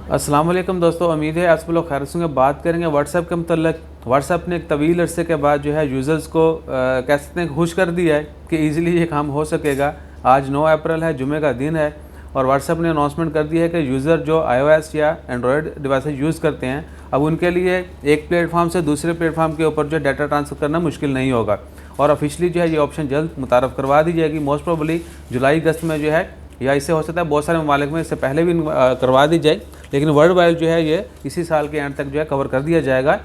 अस्सलाम वालेकुम दोस्तों, उम्मीद है आप सब लोग खैर से बात करेंगे व्हाट्सएप के मतलब। व्हाट्सएप ने एक तवील अरसे के बाद जो है यूज़र्स को कह सकते हैं खुश कर दिया है कि ईज़िली ये काम हो सकेगा। आज 9 अप्रैल है, जुमे का दिन है और व्हाट्सएप ने अनाउंसमेंट कर दिया है कि यूज़र जो iOS या एंड्रॉयड डिवाइसेस यूज़ करते हैं, अब उनके लिए एक प्लेटफॉर्म से दूसरे प्लेटफॉर्म के ऊपर जो डाटा ट्रांसफ़र करना मुश्किल नहीं होगा और ऑफिशियली जो है ये ऑप्शन जल्द मुतारफ़ करवा दी जाएगी। मोस्ट प्रोबेबली जुलाई अगस्त में जो है, या इससे हो सकता है बहुत सारे ममालिक में इससे पहले भी करवा दी जाए, लेकिन वर्ल्ड वाइड जो है ये इसी साल के एंड तक जो है कवर कर दिया जाएगा।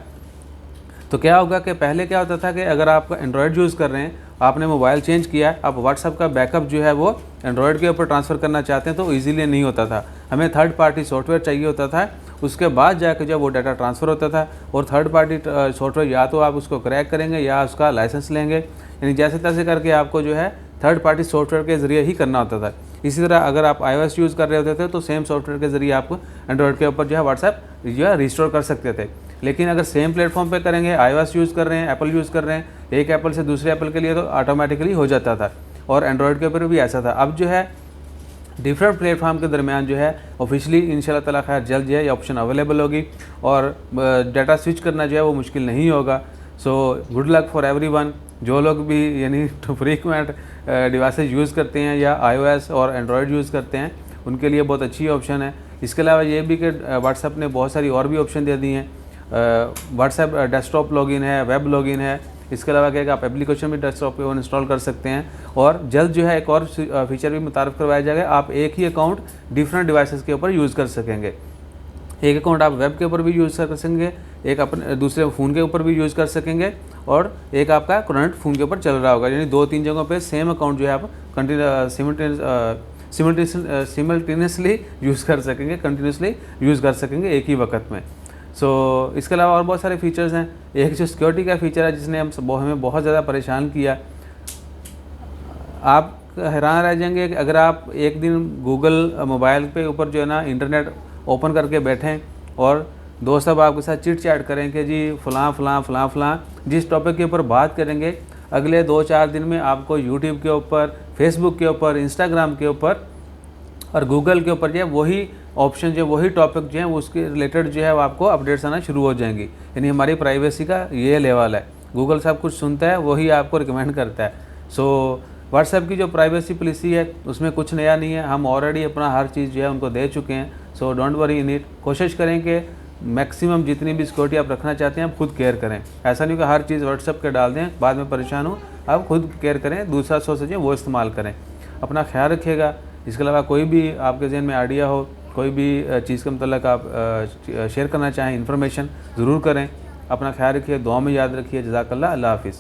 तो क्या होगा कि पहले क्या होता था कि अगर आप एंड्रॉयड यूज़ कर रहे हैं, आपने मोबाइल चेंज किया है, आप व्हाट्सएप का बैकअप जो है वो एंड्रॉयड के ऊपर ट्रांसफ़र करना चाहते हैं तो ईज़िली नहीं होता था। हमें थर्ड पार्टी सॉफ्टवेयर चाहिए होता था, उसके बाद जाकर जो वो डाटा ट्रांसफ़र होता था। और थर्ड पार्टी सॉफ्टवेयर या तो आप उसको क्रैक करेंगे या उसका लाइसेंस लेंगे, यानी जैसे तैसे करके आपको जो है थर्ड पार्टी सॉफ्टवेयर के ज़रिए ही करना होता था। इसी तरह अगर आप iOS यूज़ कर रहे होते थे तो सेम सॉफ्टवेयर के ज़रिए आप एंड्रॉयड के ऊपर जो है व्हाट्सएप जो है रिस्टोर कर सकते थे। लेकिन अगर सेम प्लेटफॉर्म पे करेंगे, iOS यूज़ कर रहे हैं, एप्पल यूज़ कर रहे हैं, एक एप्पल से दूसरे एप्पल के लिए तो ऑटोमेटिकली हो जाता था और एंड्रॉयड के ऊपर भी ऐसा था। अब जो है डिफरेंट प्लेटफॉर्म के दरमियान जो है ऑफिशियली इंशाल्लाह ताला खैर जल्द जो है ये ऑप्शन अवेलेबल होगी और डाटा स्विच करना जो है वो मुश्किल नहीं होगा। So good luck for everyone. जो लोग भी यानी फ्रीक्वेंट डिवाइसेस यूज़ करते हैं या iOS और एंड्रॉयड यूज़ करते हैं उनके लिए बहुत अच्छी ऑप्शन है। इसके अलावा ये भी कि व्हाट्सएप ने बहुत सारी और भी ऑप्शन दे दी हैं। व्हाट्सएप डेस्कटॉप लॉगिन है, वेब लॉगिन है। इसके अलावा क्या है कि आप एप्लीकेशन भी डेस्कटॉप पे इंस्टॉल कर सकते हैं और जल्द जो है एक और फीचर भी मुतारफ़ करवाया जाएगा। आप एक ही अकाउंट डिफरेंट डिवाइसेस के ऊपर यूज़ कर सकेंगे। एक अकाउंट आप वेब के ऊपर भी यूज़ कर सकेंगे, एक अपने दूसरे फ़ोन के ऊपर भी यूज़ कर सकेंगे और एक आपका करंट फ़ोन के ऊपर चल रहा होगा, यानी 2-3 जगहों पे सेम अकाउंट जो है आप सिमल्टेनियसली यूज़ कर सकेंगे, कंटिन्यूसली यूज़ कर सकेंगे एक ही वक्त में। सो इसके अलावा और बहुत सारे फीचर्स हैं। एक जो सिक्योरिटी का फ़ीचर है जिसने हमें बहुत ज़्यादा परेशान किया। आप हैरान रह जाएंगे कि अगर आप एक दिन गूगल मोबाइल पे ऊपर जो है ना इंटरनेट ओपन करके बैठें और दोस्त सब आपके साथ चिट चैट करें कि जी फ़लाँ जिस टॉपिक के ऊपर बात करेंगे, अगले 2-4 दिन में आपको यूट्यूब के ऊपर, फेसबुक के ऊपर, इंस्टाग्राम के ऊपर और गूगल के ऊपर जो है वही ऑप्शन जो वही टॉपिक जो है उसके रिलेटेड जो है वो आपको अपडेट्स आना शुरू हो जाएंगी। यानी हमारी प्राइवेसी का ये लेवल है। गूगल सब कुछ सुनता है, वही आपको रिकमेंड करता है। सो व्हाट्सएप की जो प्राइवेसी पॉलिसी है उसमें कुछ नया नहीं है, हम ऑलरेडी अपना हर चीज़ जो है उनको दे चुके हैं। So don't worry in it. कोशिश करें कि मैक्सिमम जितनी भी सिक्योरिटी आप रखना चाहते हैं आप खुद केयर करें। ऐसा नहीं कि हर चीज़ व्हाट्सएप के डाल दें बाद में परेशान हो। आप खुद केयर करें, दूसरा सोच जो वो इस्तेमाल करें। अपना ख्याल रखिएगा। इसके अलावा कोई भी आपके जहन में आइडिया हो, कोई भी चीज़ के मतलब आप शेयर करना चाहें इन्फॉर्मेशन, ज़रूर करें। अपना ख्याल रखिए, दुआ में याद रखिए। जज़ाकल्लाह, अल्लाह हाफ़िज़।